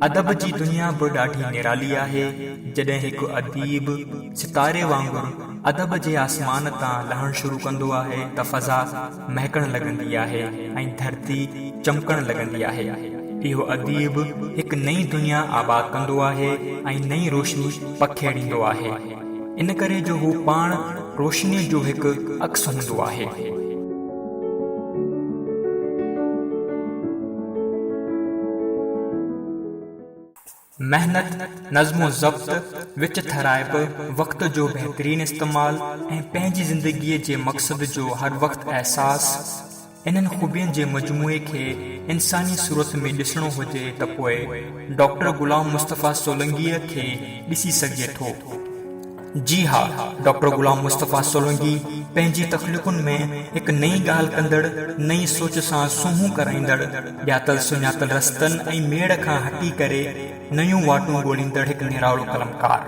अदब जी दुनिया बि ॾाढी निराली आहे। जॾहिं हिकु अदीब सितारे वांगुरु अदब जे आसमान तां लहण शुरू कंदो आहे त फ़ज़ा महकण लॻंदी आहे ऐं धरती चमकण लॻंदी आहे। इहो अदीब हिकु नई दुनिया आबाद कंदो आहे ऐं नई रोशनी पखेड़ींदो आहे। इन करे जो हू पाण रोशनीअ जो हिकु अक्स हूंदो आहे। मेहनत, नज़्मो ज़ब्त, विच थराइब, वक़्त जो बहितरीन इस्तेमाल ऐं पंहिंजी ज़िंदगीअ जे मक़सद जो हर वक़्त एहसास, इन्हनि ख़ूबियुनि जे मजमूए खे इंसानी सूरत में ॾिसणो हुजे त पोइ डॉक्टर गुलाम मुस्तफ़ा सोलंकीअ खे ॾिसी सघिजे थो। जी हा, डॉक्टर गुलाम मुस्तफ़ा सोलंकी पंहिंजी तख़लीक़ुनि में हिकु नई ॻाल्हि कंदड़, नई सोच सां सूंहं कराईंदड़, ॼातल सुञातल रस्तनि ऐं मेड़ खां हटी करे नयूं वाटूं ॻोल्हींदड़ हिकु निरालो कलमकार।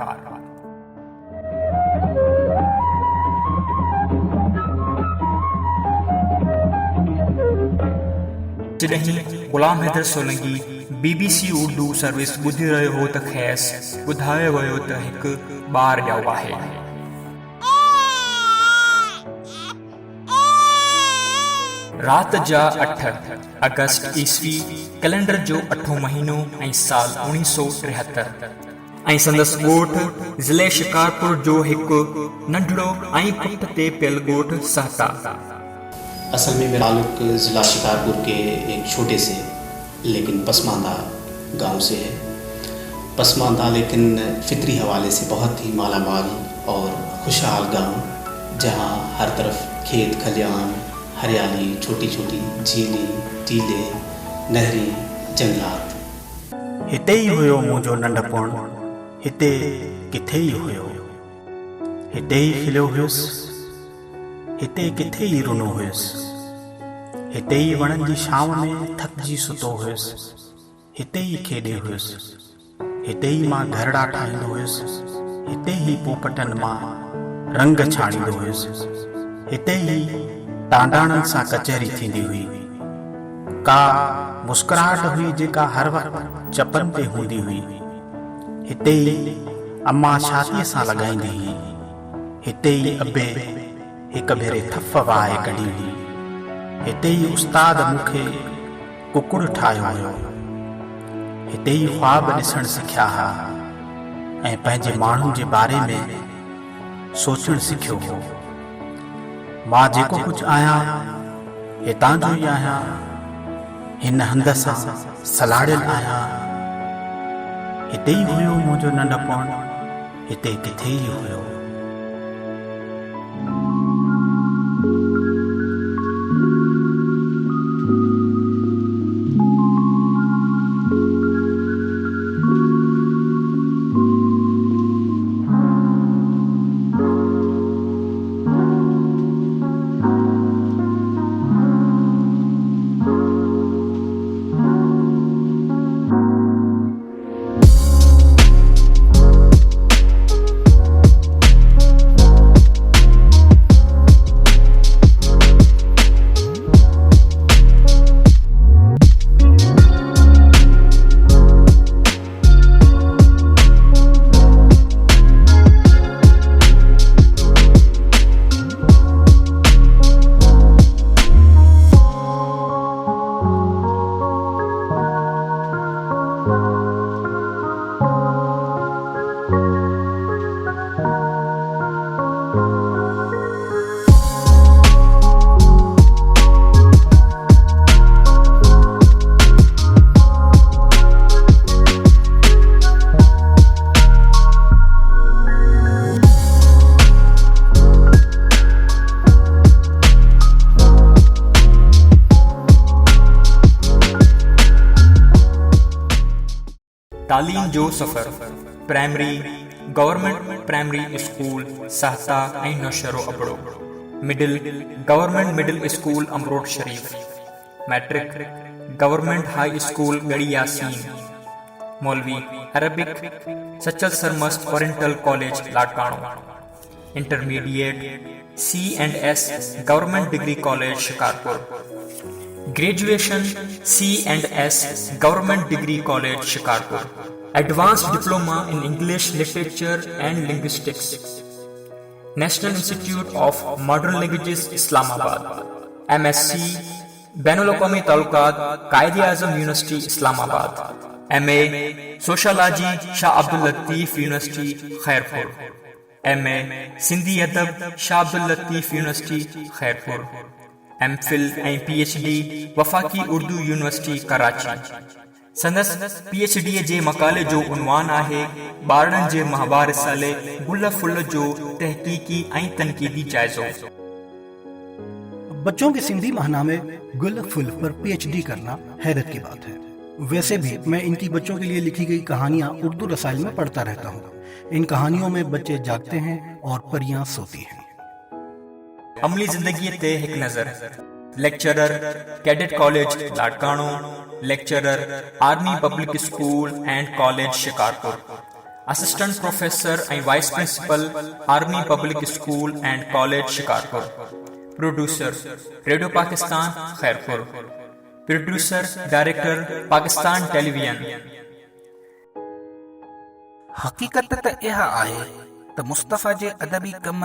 जॾहिं गुलाम हैदर सोलंकी BBC उर्दू सर्विस ॿुधी रहियो हो त खेसि ॿुधायो वियो त हिकु ॿारु ॼाओ आहे। राति जा 8 अगस्त ईस्वी, कैलेंडर जो 8हों महीनो ऐं साल 1973 ऐं संदसि ॻोठ ज़िले शिकारपुर जो हिकु नंढड़ो ऐं पुठ ते पियल ॻोठ सहता। असल में मेरा ताल्लुक ज़िला शिकारपुर के एक छोटे से लेकिन पसमानदा गांव से है। पसमानदा लेकिन फितरी हवाले से बहुत ही मालामाल और खुशहाल गांव, जहां हर तरफ खेत खलियान, हरियाली, छोटी छोटी झीलें, टीले, नहरें, जंगलात। हिते ही हुयो मुंहिंजो नंढपण, हिते किथे ही हुयो, हिते ही खिलियो हुयुसि, हिते किथे ही रुनो हुयुसि, हिते ही वणनि जी छांव में थकिजी सुतो हुयुसि, हिते ही खेॾे हुयुसि, हिते ही मां घरड़ा ठाहींदो हुयुसि, हिते ही पोपटनि मां रंग छाणींदो हुयुसि, हिते ही टांडाणनि सां कचहरी थींदी हुई। का मुस्कुराहट हुई जेका हर वक़्तु चपनि ते हूंदी हुई। हिते ही अम्मा छातीअ सां लॻाईंदी हुई, हिते ही अबे हिक भेरे थफ वाहे कढी हुई, हिते ही उस्ताद मूंखे कुकुड़ ठाहियो हुयो, हिते ही ख्वाब ॾिसण सिखिया हा ऐं पंहिंजे माण्हुनि जे बारे में सोचणु सिखियो हो। मां जेको कुझु आहियां हितां जो ई आहियां, हिन हंध सां सलाड़ियल आहियां। हिते ही हुयो मुंहिंजो नंढपण, हिते किथे ही हुयो। तालीम जो सफ़र। Primary government primary school Sahta ऐं Naushahro Abro. Middle government middle school Amrot Sharif. Matric government high school Garhi Yasin. Maulvi Arabic Sachal Sarmast oriental college Larkana. Intermediate C&S government degree college Shikarpur. Graduation C&S government degree college Shikarpur, advanced diploma in English literature and linguistics, national institute of modern languages Islamabad, MSc बैनुल अक़वामी ताल्लुकात Quaid-e Azam university Islamabad, MA sociology Shah Abdul Latif university Khairpur, MA Sindhi अदब Shah Abdul Latif university Khairpur, MPhil ऐं PhD वफ़ाक़ी Urdu university Karachi. संदसि PhD जे Macaulay जो उन्वान आहे ॿारनि जे माहवार साले गुल फुल जो तहकीकी ऐं तनक़ीदी जाइज़ो। बच्चों के सिंधी माहनामे गुल फुल पर PhD करना हैरत की बात है। वैसे भी मैं इनकी बच्चों के लिए लिखी गई कहानियां उर्दू रसाइल में पढ़ता रहता हूँ। इन कहानियों में बच्चे जागते हैं और परियां सोती हैं। अमली जिंदगी ते एक नजर। Lecturer cadet college Larkana, lecturer army public school and college Shikarpur, assistant professor ऐं vice principal army public school and college Shikarpur, producer radio Pakistan Khairpur, producer director Pakistan television. हकीकत त इहा आहे त मुस्तफ़ा जे अदबी कम,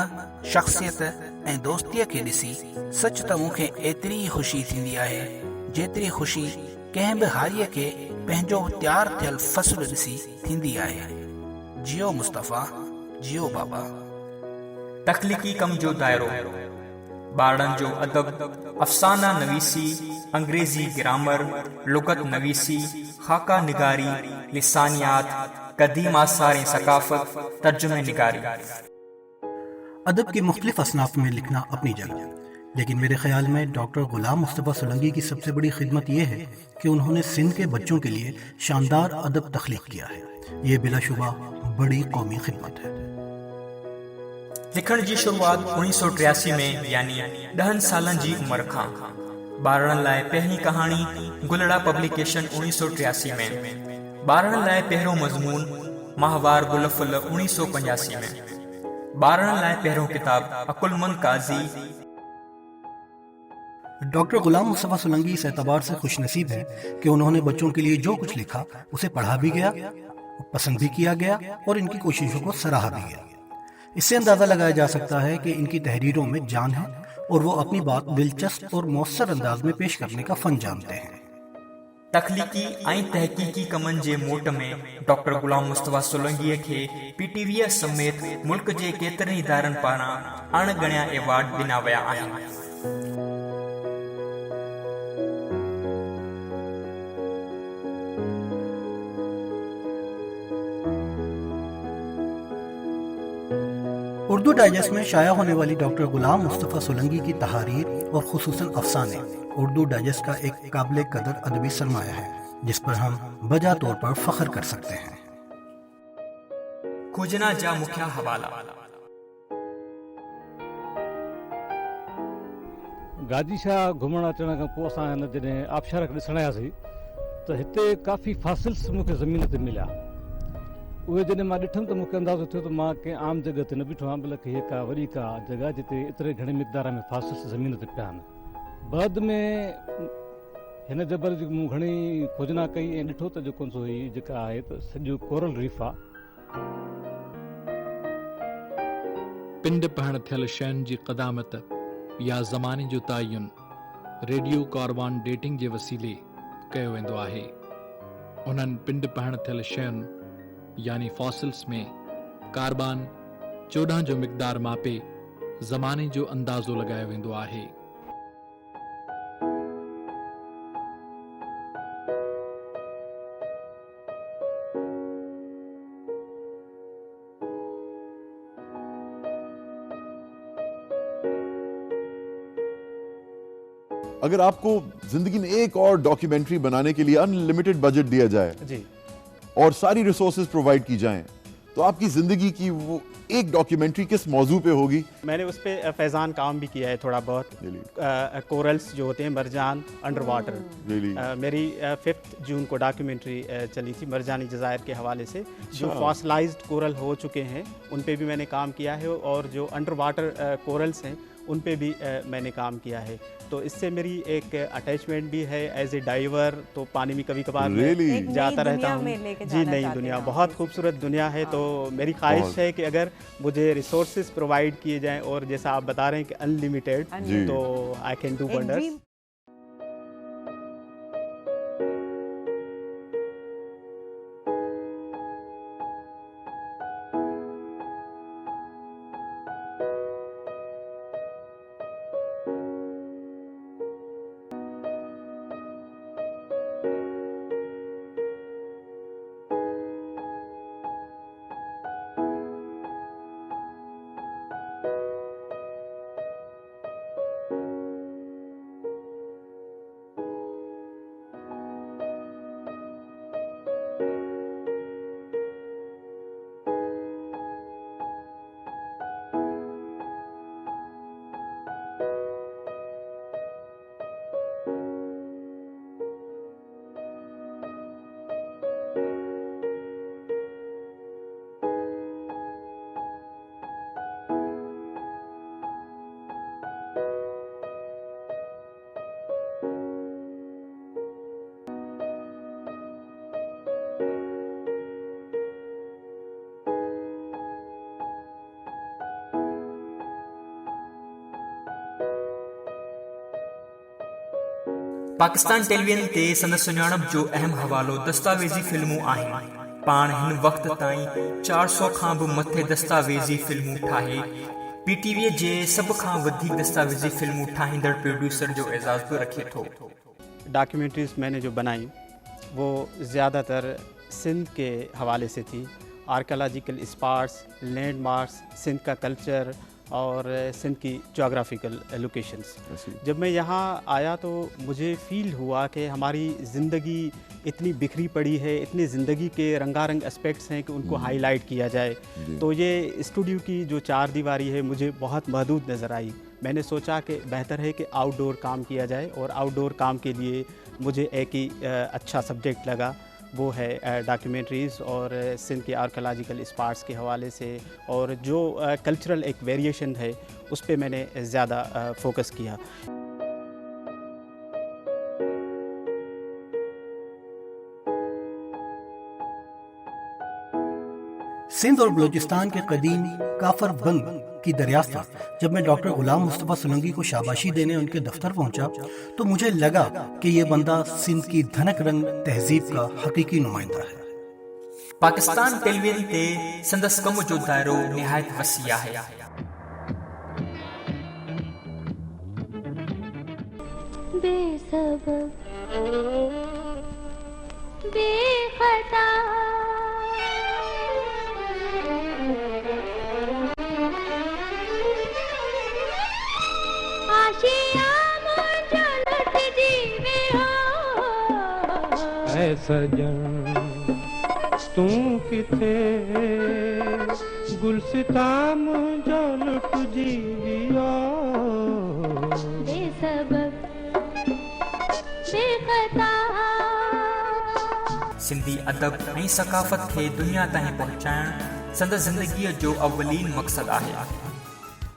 शख्सियत ऐं दोस्तीअ खे ॾिसी सच त मूंखे एतिरी ई ख़ुशी थींदी आहे जेतिरी ख़ुशी कंहिं बि हारीअ खे पंहिंजो तयारु थियल फ़सुलु ॾिसी थींदी आहे। जियो मुस्तफ़ा, जियो बाबा। तख्लीकी कम जो दायरो। ॿारनि जो अदब, अफ़साना नवीसी, अंग्रेज़ी ग्रामर, लुगत नवीसी, खाका निगारी, लिसानियात, कदीम आसार ऐं सकाफ़त, तर्जुमे निगारी। अदब के मुख्तलिफ असनाफ में लिखना अपनी जगह, लेकिन मेरे ख्याल में डॉक्टर गुलाम मुस्तफ़ा सोलंकी की सबसे बड़ी खिदमत यह है कि उन्होंने सिंध के बच्चों के लिए शानदार अदब तख्लीक किया है। ये बिलाशुबा बड़ी कौमी खिदमत है। लिखण जी शुरुआत 1983 में यानी 10 सालनि जी उम्र खां। ॿारनि लाइ पहिरीं कहाणी गुलड़ा पब्लिकेशन 1983 में, ॿारनि लाइ पहिरियों मज़मून माहवार गुलफुल 1985 में, ॿारनि लाइ पहिरियों किताब अकुलमंद काज़ी। डॉक्टर गुलाम मुस्तफ़ा सोलंकी इस एतबार से खुशनसीब है कि उन्होंने बच्चों के लिए जो कुछ लिखा उसे पढ़ा भी गया, पसंद भी किया गया और इनकी कोशिशों को सराहा भी गया। इससे अंदाजा लगाया जा सकता है कि इनकी तहरीरों में जान है और वो अपनी बात दिलचस्प और मौसर अंदाज में पेश करने का फन जानते हैं। तख्लीकी ऐं तहकीकी कमनि जे मोट में डॉक्टर गुलाम मुस्तफ़ा सोलंकीअ खे PTV समेत मुल्क जे केतिरनि इदारनि पारां अणगणिया एवार्ड ॾिना विया आहिनि। उर्दू डाइजेस्ट में शाया होने वाली डॉक्टर गुलाम मुस्तफ़ा सोलंकी की तहारीर और खुसूसन अफसाने उर्दू डाइजेस्ट का एक काबिल कदर अदबी सरमाया है जिस पर हम बजा तौर पर फख्र कर सकते हैं। खोजना जा मुख्य हवाला। गाजी शाह घुमण अचण खां पोइ असां हिन जॾहिं आबशार खे ॾिसण आयासीं त हिते काफ़ी फासिल्स मूंखे ज़मीन ते मिलिया। उहे जॾहिं मां ॾिठुमि त मूंखे अंदाज़ो थियो त मां कंहिं आम जॻह ते न बीठो आहियां, बल्कि हीअ का वॾी का जॻह जिते एतिरे घणे मिक़दार में फासिल्स ज़मीन ते पिया आहिनि। बाद में हिन जबल जी मूं घणी खोजना कई ऐं ॾिठो त जेको सो हीअ जेका आहे त सॼो कोरल रीफ आहे। पिंड पहण थियल शयुनि जी क़दामत या ज़माने जो तयन रेडियो कार्बन डेटिंग जे वसीले कयो वेंदो आहे। उन्हनि पिंड पहण थियल शयुनि यानी फॉसिल्स में कार्बन 14 जो मिक़दार मापे ज़माने जो अंदाज़ो लॻायो वेंदो आहे। अगर आपको जिंदगी में एक और डॉक्यूमेंट्री बनाने के लिए अनलिमिटेड बजट दिया जाए जी और सारी रिसोर्सेज प्रोवाइड की जाएं तो आपकी जिंदगी की वो एक डॉक्यूमेंट्री किस मौजू पे होगी? मैंने उस पे फैज़ान काम भी किया है थोड़ा बहुत। कोरल्स जो होते हैं मरजान अंडर वाटर। मेरी 5 जून को डॉक्यूमेंट्री चली थी मरजानी जज़ायर के हवाले से। जो फॉसिलाइज्ड कोरल हो चुके हैं उन पे भी मैंने काम किया है और जो अंडर वाटर कोरल्स हैं उन पे भी मैंने काम किया है। तो इससे मेरी एक अटैचमेंट भी है एज ए डाइवर। तो पानी में कभी कभार मैं जाता रहता हूँ जी। नई दुनिया, बहुत खूबसूरत दुनिया है। तो मेरी ख्वाहिश है कि अगर मुझे रिसोर्सेज प्रोवाइड किए जाएं और जैसा आप बता रहे हैं कि अनलिमिटेड, तो I can do wonders. Pakistan television ते संदसि सुञाणप जो अहम हवालो दस्तावेज़ी फिल्मूं आहिनि। पाण हिन वक़्त ताईं 400 खां बि मथे दस्तावेज़ी फिल्मूं ठाहे PTV जे सभ खां वधीक दस्तावेज़ी फिल्मूं ठाहींदड़ प्रोड्यूसर जो एजाज़ बि रखे थो। डॉक्यूमेंट्रीज मैंने जो बनाई वो ज़्यादातर सिंध के हवाले से थी। आर्कियोलॉजिकल स्पॉट्स, लैंडमार्क्स, सिंध का कल्चर और सिंध की जोग्राफिकल लोकेशंस। जब मैं यहाँ आया तो मुझे फ़ील हुआ कि हमारी ज़िंदगी इतनी बिखरी पड़ी है, इतनी ज़िंदगी के रंगारंग एस्पेक्ट्स हैं कि उनको हाईलाइट किया जाए। तो ये स्टूडियो की जो 4 दीवारी है मुझे बहुत महदूद नज़र आई। मैंने सोचा कि बेहतर है कि आउटडोर काम किया जाए, और आउटडोर काम के लिए मुझे एक ही अच्छा सब्जेक्ट लगा, वो है डॉक्यूमेंट्रीज़ और सिंध के आर्कियोलॉजिकल स्पॉट्स के हवाले से, और जो कल्चरल एक वेरिएशन है उस पे मैंने ज़्यादा फोकस किया। सिंध और बलूचिस्तान के कदीम काफर बंद की दरियाफ्त पर जब मैं डॉक्टर गुलाम मुस्तफ़ा सोलंकी को शाबाशी देने उनके दफ्तर पहुंचा तो मुझे लगा कि ये बंदा सिंध की धनक रंग तहजीब का हकीकी नुमाइंदा है। पाकिस्तान टेलीविजन ते संदसि कम जो दायरो निहायत वसी आहे। बेसबब बेखता सजन तू किथे गुलसिता मुझो लुट जीवियो बेसबब बेखता। सिंधी अदब ऐं सकाफ़त खे दुनिया ताईं पहुचाइण संदसि ज़िंदगीअ जो अवलीन मक़सदु आहे।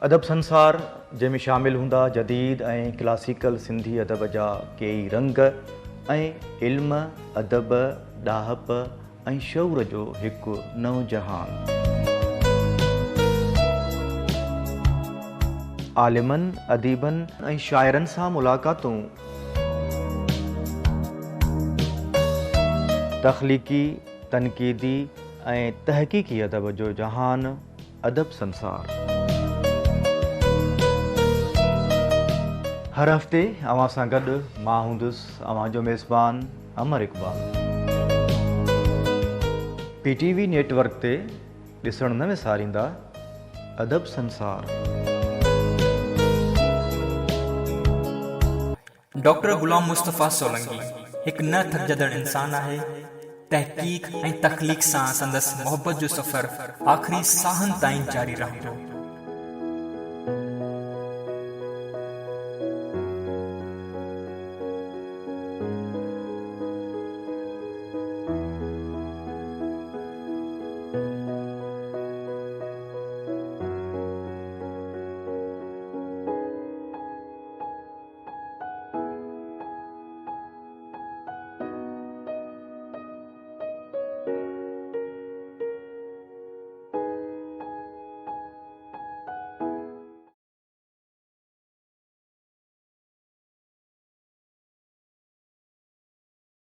अदब संसार जंहिंमें शामिल हूंदा जदीद ऐं क्लासिकल सिंधी अदब जा कई रंग ऐं इल्म, अदब, ॾाहप ऐं शऊर जो हिकु नओं जहान। आलिमनि, अदीबनि ऐं शाइरनि सां मुलाक़ातूं, तख़लीक़ी, तनक़ीदी ऐं तहक़ीक़ी अदब जो जहान अदब संसार। हर हफ़्ते अवां सां गॾु मां हूंदुसि अवां जो मेज़बान अमर इक़बाल। PTV नेटवर्क ते ॾिसण न विसारींदा अदब संसार। डॉक्टर गुलाम मुस्तफ़ा सोलंकी हिकु न थकजंदड़ इंसान आहे। तहक़ीक़ ऐं तख़लीक़ सां संदसि मोहबत जो सफ़र आख़िरी साहनि ताईं जारी रहंदो।